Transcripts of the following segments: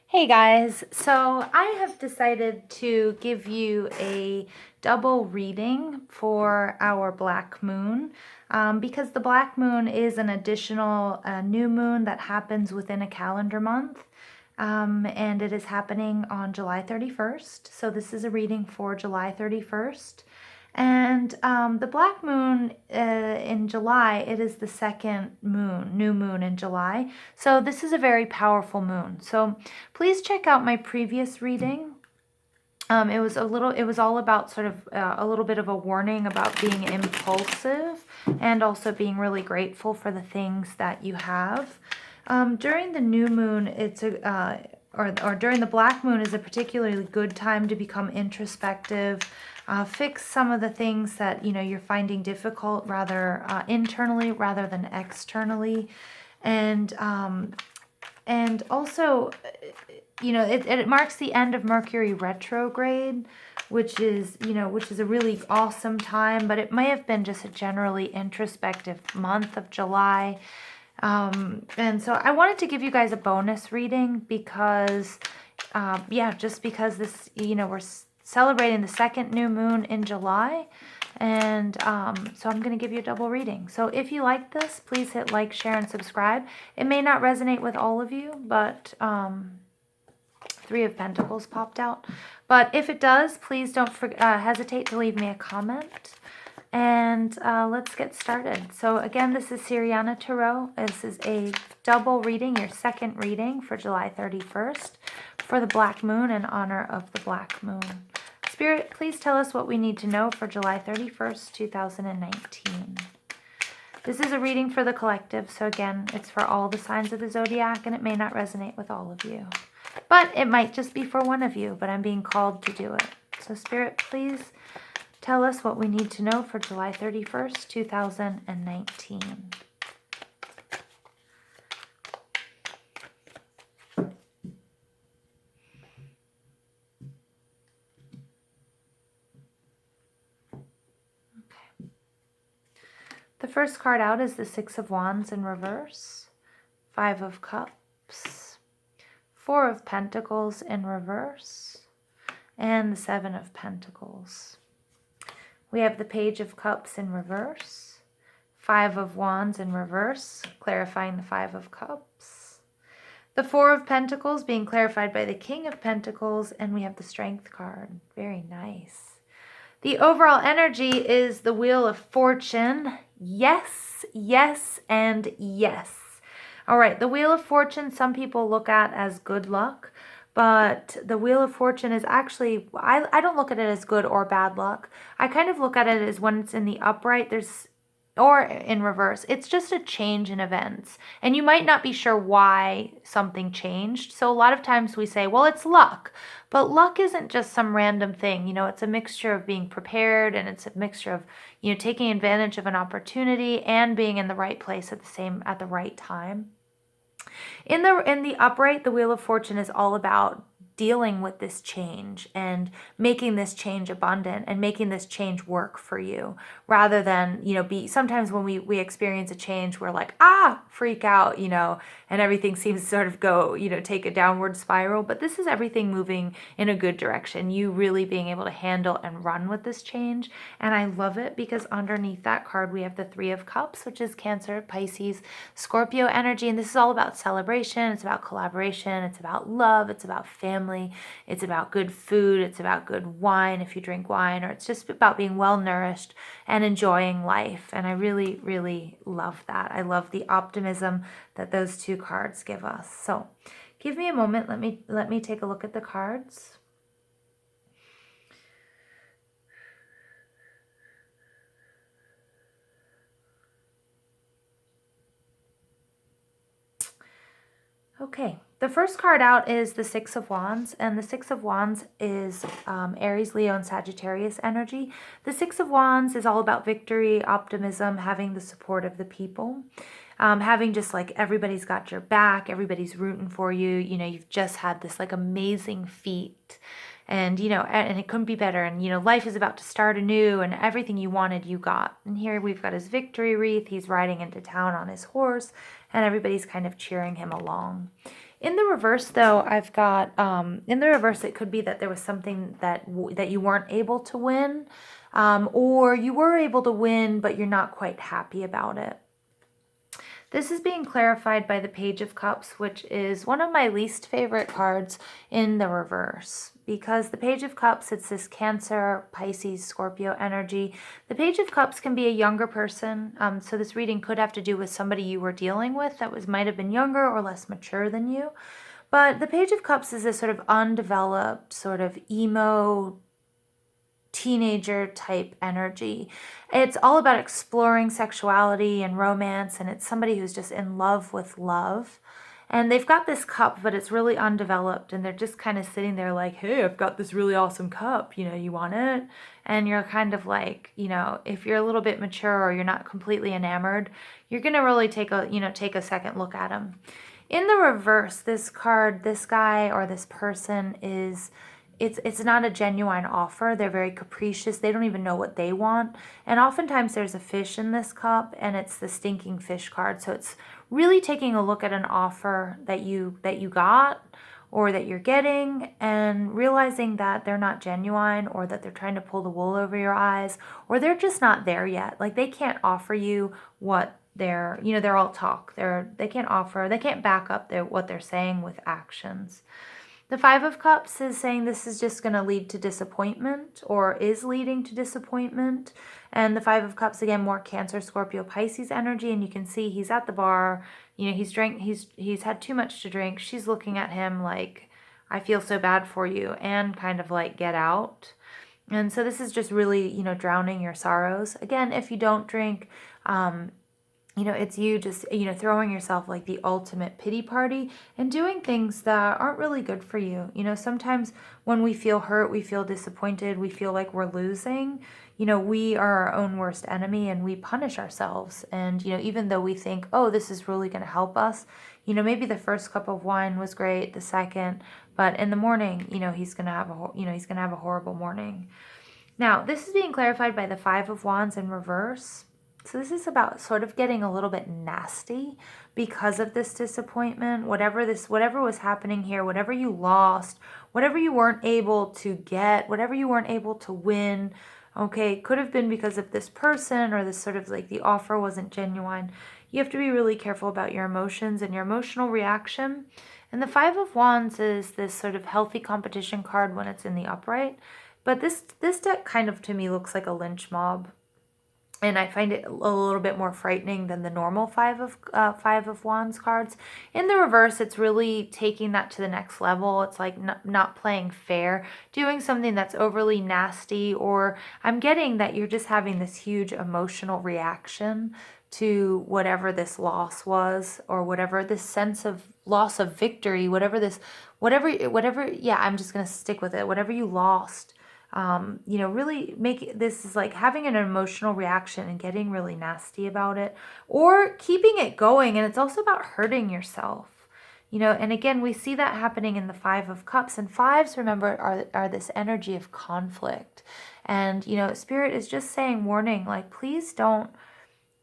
Hey guys, so I have decided to give you a double reading for our Black Moon because the Black Moon is an additional new moon that happens within a calendar month. And it is happening on July 31st. So this is a reading for July 31st. And the Black Moon in July, it is the second moon, new moon in July. So this is a very powerful moon. So please check out my previous reading. It was all about sort of a little bit of a warning about being impulsive and also being really grateful for the things that you have. During the new moon, or during the Black Moon is a particularly good time to become introspective, fix some of the things that you're finding difficult rather internally rather than externally, and also it marks the end of Mercury retrograde, which is a really awesome time, but it may have been just a generally introspective month of July. And so I wanted to give you guys a bonus reading because, just because this, we're celebrating the second new moon in July. And so I'm going to give you a double reading. So if you like this, please hit like, share, and subscribe. It may not resonate with all of you, but Three of Pentacles popped out. But if it does, please don't hesitate to leave me a comment. And let's get started. So again, this is Siriana Tarot. This is a double reading, your second reading for July 31st for the Black Moon in honor of the Black Moon. Spirit, please tell us what we need to know for July 31st, 2019. This is a reading for the collective. So again, it's for all the signs of the zodiac, and it may not resonate with all of you. But it might just be for one of you, but I'm being called to do it. So Spirit, please tell us what we need to know for July 31st, 2019. Okay. The first card out is the Six of Wands in reverse, Five of Cups, Four of Pentacles in reverse, and the Seven of Pentacles. We have the Page of Cups in reverse, Five of Wands in reverse, clarifying the Five of Cups, the Four of Pentacles being clarified by the King of Pentacles, and we have the Strength card. Very nice. The overall energy is the Wheel of Fortune. Yes, yes, and yes. All right, the Wheel of Fortune, some people look at as good luck, but the Wheel of Fortune is actually, I don't look at it as good or bad luck. I kind of look at it as when it's in the upright, or in reverse, it's just a change in events. And you might not be sure why something changed. So a lot of times we say, well, it's luck. But luck isn't just some random thing. It's a mixture of being prepared, and it's a mixture of, taking advantage of an opportunity and being in the right place at the right time. In the upright, the Wheel of Fortune is all about dealing with this change and making this change abundant and making this change work for you, rather than, sometimes when we experience a change, we're like, freak out, and everything seems to sort of go, take a downward spiral. But this is everything moving in a good direction. You really being able to handle and run with this change. And I love it because underneath that card, we have the Three of Cups, which is Cancer, Pisces, Scorpio energy. And this is all about celebration. It's about collaboration. It's about love. It's about family. It's about good food. It's about good wine if you drink wine, or it's just about being well nourished and enjoying life. And I really, really love that. I love the optimism that those two cards give us. So give me a moment. Let me take a look at the cards. Okay, the first card out is the Six of Wands, and the Six of Wands is Aries, Leo, and Sagittarius energy. The Six of Wands is all about victory, optimism, having the support of the people, having just like everybody's got your back, everybody's rooting for you. You've just had this like amazing feat, and and it couldn't be better, and life is about to start anew, and everything you wanted you got. And here we've got his victory wreath. He's riding into town on his horse, and everybody's kind of cheering him along. In the reverse, though, I've got, in the reverse, it could be that there was something that you weren't able to win, or you were able to win, but you're not quite happy about it. This is being clarified by the Page of Cups, which is one of my least favorite cards in the reverse. Because the Page of Cups, it's this Cancer, Pisces, Scorpio energy. The Page of Cups can be a younger person. So this reading could have to do with somebody you were dealing with that might have been younger or less mature than you. But the Page of Cups is this sort of undeveloped, sort of emo, teenager type energy. It's all about exploring sexuality and romance, and it's somebody who's just in love with love. And they've got this cup, but it's really undeveloped, and they're just kind of sitting there like, hey, I've got this really awesome cup, you want it? And you're kind of like, if you're a little bit mature or you're not completely enamored, you're going to really take a second look at them. In the reverse, this card, this guy or this person is... It's not a genuine offer. They're very capricious. They don't even know what they want. And oftentimes there's a fish in this cup, and it's the stinking fish card. So it's really taking a look at an offer that you got or that you're getting, and realizing that they're not genuine, or that they're trying to pull the wool over your eyes, or they're just not there yet. Like, they can't offer you what they're all talk. They can't back up what they're saying with actions. The Five of Cups is saying this is just going to lead to disappointment, or is leading to disappointment. And the Five of Cups, again, more Cancer, Scorpio, Pisces energy. And you can see he's at the bar. He's had too much to drink. She's looking at him like, I feel so bad for you, and kind of like, get out. And so this is just really, drowning your sorrows. Again, if you don't drink, it's you just, throwing yourself like the ultimate pity party and doing things that aren't really good for you. Sometimes when we feel hurt, we feel disappointed, we feel like we're losing, we are our own worst enemy, and we punish ourselves. And, even though we think, oh, this is really going to help us, maybe the first cup of wine was great, the second, but in the morning, he's going to have a horrible morning. Now, this is being clarified by the Five of Wands in reverse. So this is about sort of getting a little bit nasty because of this disappointment, whatever was happening here, whatever you lost, whatever you weren't able to get, whatever you weren't able to win, okay, could have been because of this person, or this sort of like the offer wasn't genuine. You have to be really careful about your emotions and your emotional reaction. And the Five of Wands is this sort of healthy competition card when it's in the upright. But this deck kind of, to me, looks like a lynch mob. And I find it a little bit more frightening than the normal Five of Wands cards. In the reverse, it's really taking that to the next level. It's like not playing fair, doing something that's overly nasty, or I'm getting that you're just having this huge emotional reaction to whatever this loss was, or whatever this sense of loss of victory, whatever, yeah, I'm just going to stick with it. Whatever you lost. Really make this is like having an emotional reaction and getting really nasty about it, or keeping it going. And it's also about hurting yourself, and again, we see that happening in the Five of Cups. And fives, remember, are this energy of conflict. And, Spirit is just saying, warning, like, please don't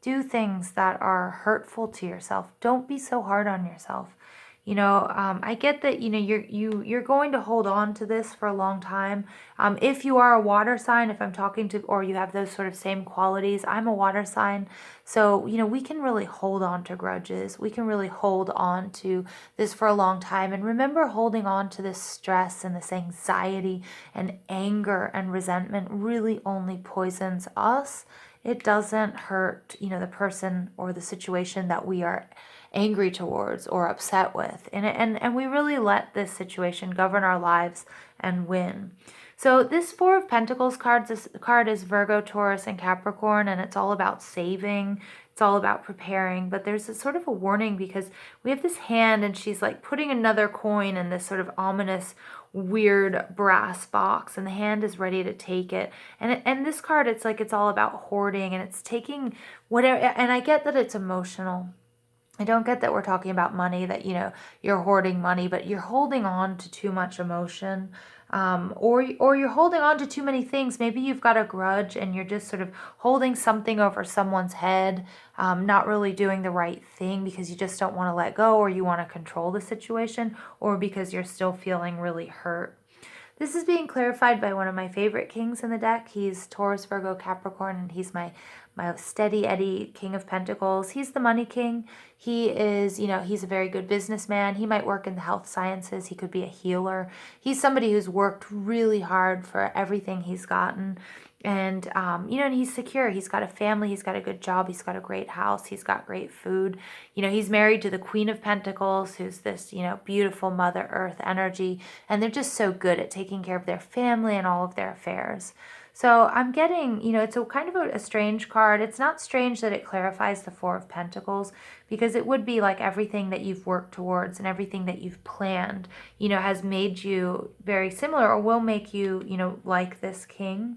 do things that are hurtful to yourself. Don't be so hard on yourself. I get that, you're going to hold on to this for a long time. If you are a water sign, if I'm talking to, or you have those sort of same qualities, I'm a water sign. So, we can really hold on to grudges. We can really hold on to this for a long time. And remember, holding on to this stress and this anxiety and anger and resentment really only poisons us. It doesn't hurt, the person or the situation that we are angry towards or upset with. And we really let this situation govern our lives and win. So this Four of Pentacles this card is Virgo, Taurus, and Capricorn, and it's all about saving. It's all about preparing. But there's a sort of a warning, because we have this hand, and she's like putting another coin in this sort of ominous, weird brass box, and the hand is ready to take it. And this card, it's like it's all about hoarding, and it's taking whatever. And I get that it's emotional. I don't get that we're talking about money, that, you're hoarding money, but you're holding on to too much emotion, or you're holding on to too many things. Maybe you've got a grudge and you're just sort of holding something over someone's head, not really doing the right thing because you just don't want to let go, or you want to control the situation, or because you're still feeling really hurt. This is being clarified by one of my favorite kings in the deck. He's Taurus, Virgo, Capricorn, and he's my steady Eddie King of Pentacles. He's the money king. He is, he's a very good businessman. He might work in the health sciences. He could be a healer. He's somebody who's worked really hard for everything he's gotten. And, and he's secure. He's got a family. He's got a good job. He's got a great house. He's got great food. He's married to the Queen of Pentacles, who's this, beautiful Mother Earth energy. And they're just so good at taking care of their family and all of their affairs. So I'm getting, it's a kind of a strange card. It's not strange that it clarifies the Four of Pentacles, because it would be like everything that you've worked towards and everything that you've planned, has made you very similar, or will make you, like this king.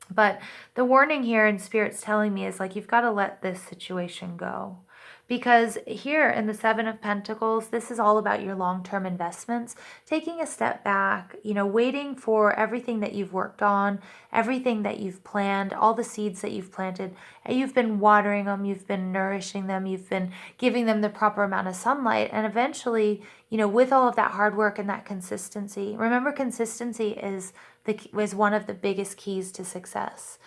But the warning here in Spirit's telling me is like, you've got to let this situation go. Because here in the Seven of Pentacles, this is all about your long-term investments, taking a step back, waiting for everything that you've worked on, everything that you've planned, all the seeds that you've planted. You've been watering them, you've been nourishing them, you've been giving them the proper amount of sunlight. And eventually, with all of that hard work and that consistency, remember, consistency is one of the biggest keys to success.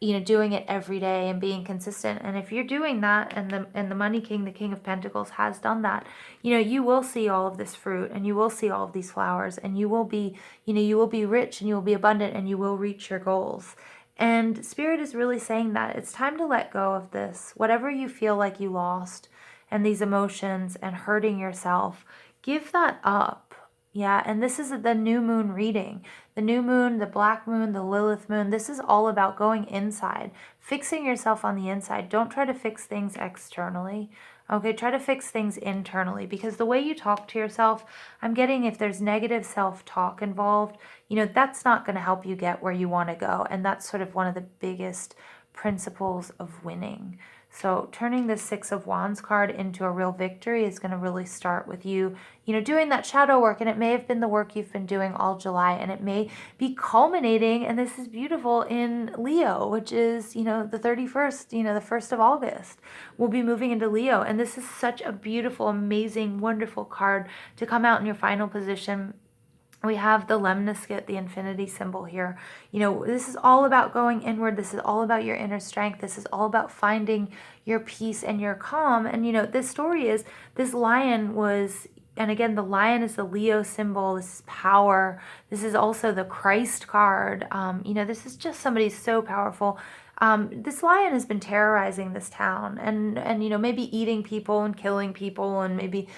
Doing it every day and being consistent. And if you're doing that, and the money king, the King of Pentacles, has done that, you will see all of this fruit, and you will see all of these flowers, and you will be, you will be rich, and you will be abundant, and you will reach your goals. And Spirit is really saying that it's time to let go of this. Whatever you feel like you lost, and these emotions and hurting yourself, give that up. Yeah, and this is the new moon reading. The new moon, the black moon, the Lilith moon, this is all about going inside, fixing yourself on the inside. Don't try to fix things externally. Okay, try to fix things internally, because the way you talk to yourself, I'm getting, if there's negative self-talk involved, that's not going to help you get where you want to go. And that's sort of one of the biggest principles of winning. So turning the Six of Wands card into a real victory is going to really start with you, doing that shadow work. And it may have been the work you've been doing all July, and it may be culminating, and this is beautiful, in Leo, which is, the 31st, the 1st of August. We'll be moving into Leo. And this is such a beautiful, amazing, wonderful card to come out in your final position. We have the lemniscate, the infinity symbol here. This is all about going inward. This is all about your inner strength. This is all about finding your peace and your calm. And, this story is, this lion was, and again, the lion is the Leo symbol. This is power. This is also the Christ card. This is just somebody so powerful. This lion has been terrorizing this town, and maybe eating people and killing people, and maybe,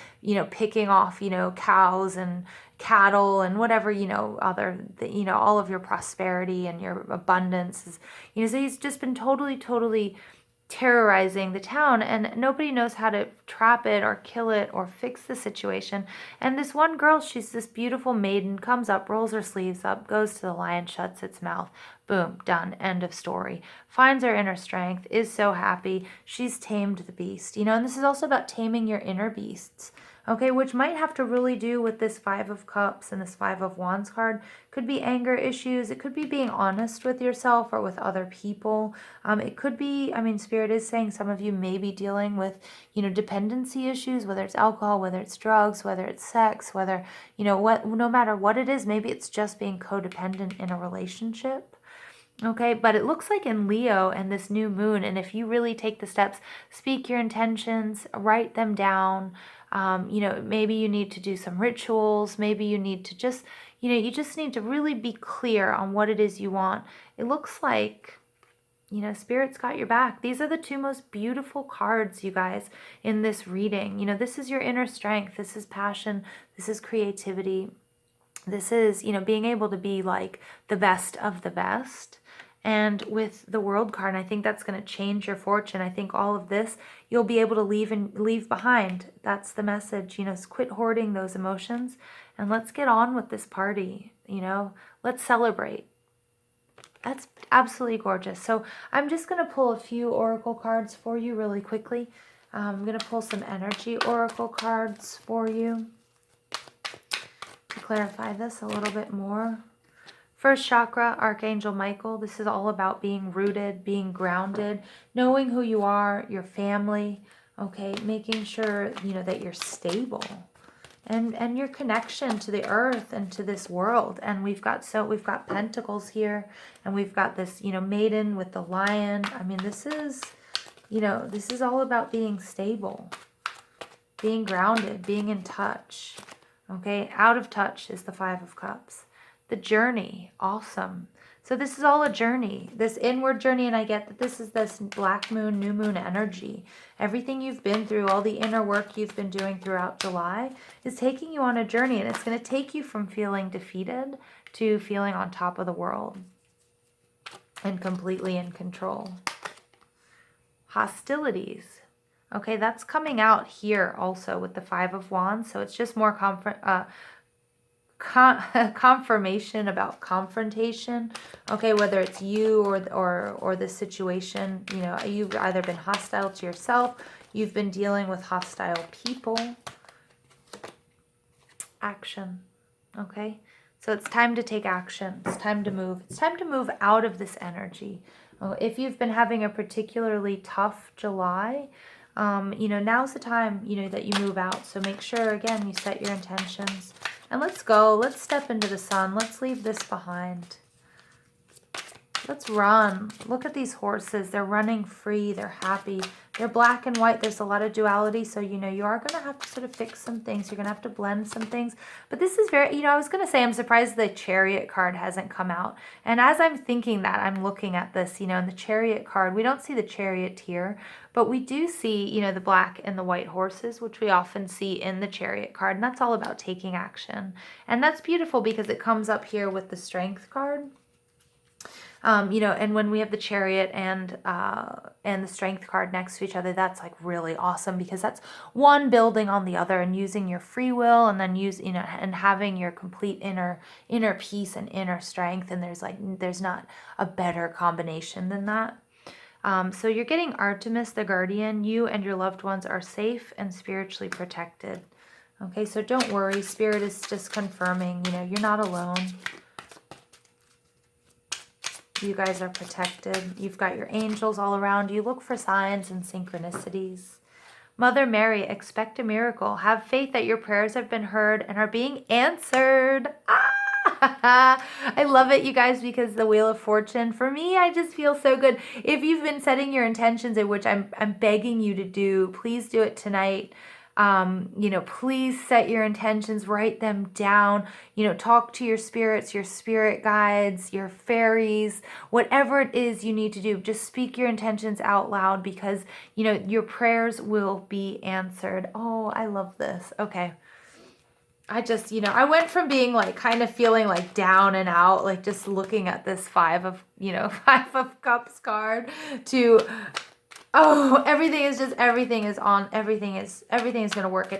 picking off, cows and cattle and whatever, other, all of your prosperity and your abundance is, so he's just been totally terrorizing the town, and nobody knows how to trap it or kill it or fix the situation. And this one girl, she's this beautiful maiden, comes up, rolls her sleeves up, goes to the lion, shuts its mouth, boom, done, end of story. Finds her inner strength, is so happy. She's tamed the beast, and this is also about taming your inner beasts. Okay, which might have to really do with this Five of Cups and this Five of Wands card. Could be anger issues. It could be being honest with yourself or with other people. It could be, Spirit is saying some of you may be dealing with, dependency issues, whether it's alcohol, whether it's drugs, whether it's sex, whether, no matter what it is, maybe it's just being codependent in a relationship. Okay, but it looks like in Leo and this new moon, and if you really take the steps, speak your intentions, write them down, maybe you need to do some rituals, maybe you need to just, you just need to really be clear on what it is you want. It looks like, Spirit's got your back. These are the two most beautiful cards, you guys, in this reading. This is your inner strength. This is passion. This is creativity. This is, being able to be like the best of the best. And with the World card, I think that's going to change your fortune. I think all of this you'll be able to leave behind. That's the message. Quit hoarding those emotions, and let's get on with this party. Let's celebrate. That's absolutely gorgeous. So I'm just going to pull a few oracle cards for you really quickly. I'm going to pull some energy oracle cards for you to clarify this a little bit more. First chakra, Archangel Michael. This is all about being rooted, being grounded, knowing who you are, your family, okay? Making sure, you know, that you're stable. And your connection to the earth and to this world. And we've got pentacles here, and we've got this, you know, maiden with the lion. I mean, this is, you know, this is all about being stable, being grounded, being in touch. Okay, out of touch is the Five of Cups. The journey, awesome. So this is all a journey, this inward journey, and I get that this is this black moon, new moon energy. Everything you've been through, all the inner work you've been doing throughout July is taking you on a journey, and it's going to take you from feeling defeated to feeling on top of the world and completely in control. Hostilities. Okay, that's coming out here also with the Five of Wands, so it's just more confirmation about confrontation. Okay, whether it's you or the situation, you know, you've either been hostile to yourself, you've been dealing with hostile people. Action. Okay, so it's time to take action. It's time to move. It's time to move out of this energy. If you've been having a particularly tough July, you know, now's the time, you know, that you move out. So make sure, again, you set your intentions. And let's go. Let's step into the sun. Let's leave this behind. Let's run. Look at these horses. They're running free. They're happy. They're black and white. There's a lot of duality. So, you know, you are going to have to sort of fix some things. You're going to have to blend some things. But this is very, you know, I was going to say I'm surprised the Chariot card hasn't come out. And as I'm thinking that, I'm looking at this, you know, in the Chariot card, we don't see the Chariot here. But we do see, you know, the black and the white horses, which we often see in the Chariot card. And that's all about taking action. And that's beautiful because it comes up here with the Strength card. You know, and when we have the Chariot and the Strength card next to each other, that's like really awesome because that's one building on the other and using your free will and then you know, and having your complete inner peace and inner strength. And there's not a better combination than that. So you're getting Artemis, the guardian. You and your loved ones are safe and spiritually protected. Okay, so don't worry. Spirit is just confirming, you know, you're not alone. You guys are protected. You've got your angels all around you. Look for signs and synchronicities. Mother Mary, expect a miracle. Have faith that your prayers have been heard and are being answered. I love it, you guys, because the Wheel of Fortune, for me, I just feel so good. If you've been setting your intentions, in which I'm begging you to do, please do it tonight. You know, please set your intentions, write them down, you know, talk to your spirits, your spirit guides, your fairies, whatever it is you need to do. Just speak your intentions out loud because, you know, your prayers will be answered. Oh, I love this. Okay. I just, you know, I went from being like kind of feeling like down and out, like just looking at this Five of Cups card to, oh, everything is going to work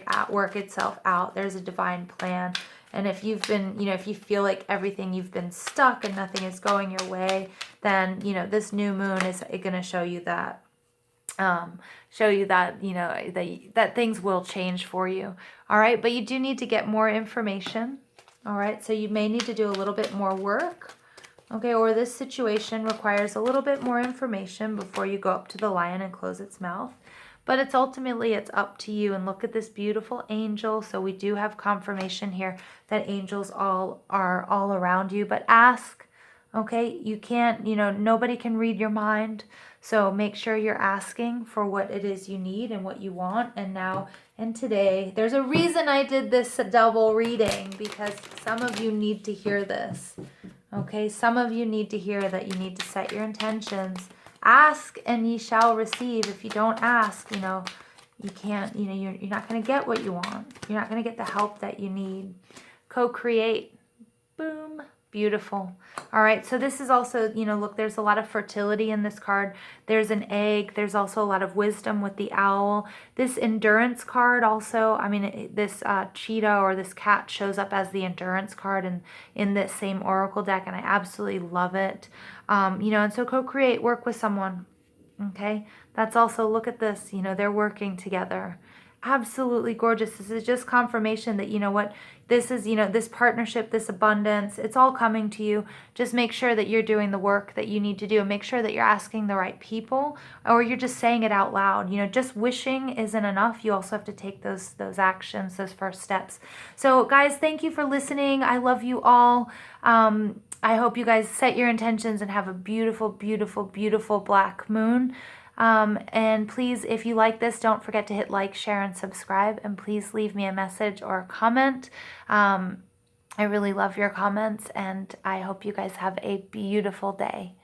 itself out. There's a divine plan. And if you've been, you know, if you feel like you've been stuck and nothing is going your way, then, you know, this new moon is going to show you that. You know, that things will change for you. All right. But you do need to get more information. All right. So you may need to do a little bit more work. Okay. Or this situation requires a little bit more information before you go up to the lion and close its mouth. But it's ultimately up to you. And look at this beautiful angel. So we do have confirmation here that angels are all around you. But ask. Okay. You can't, you know, nobody can read your mind. So make sure you're asking for what it is you need and what you want. And now and today, there's a reason I did this double reading because some of you need to hear this. Okay, some of you need to hear that you need to set your intentions. Ask and ye shall receive. If you don't ask, you know, you can't, you know, you're not going to get what you want. You're not going to get the help that you need. Co-create. Boom. Beautiful. All right. So this is also, you know, look, there's a lot of fertility in this card. There's an egg. There's also a lot of wisdom with the owl. This endurance card also, I mean, this cheetah or this cat shows up as the endurance card in this same oracle deck. And I absolutely love it. You know, and so co-create, work with someone. Okay, that's also, look at this, you know, they're working together. Absolutely gorgeous. This is just confirmation that, you know what, this is, you know, this partnership, this abundance, it's all coming to you. Just make sure that you're doing the work that you need to do. Make sure that you're asking the right people, or you're just saying it out loud. You know, just wishing isn't enough. You also have to take those actions, those first steps. So guys, thank you for listening. I love you all. I hope you guys set your intentions and have a beautiful, beautiful, beautiful black moon. And please, if you like this, don't forget to hit like, share, and subscribe. And please leave me a message or a comment. I really love your comments, and I hope you guys have a beautiful day.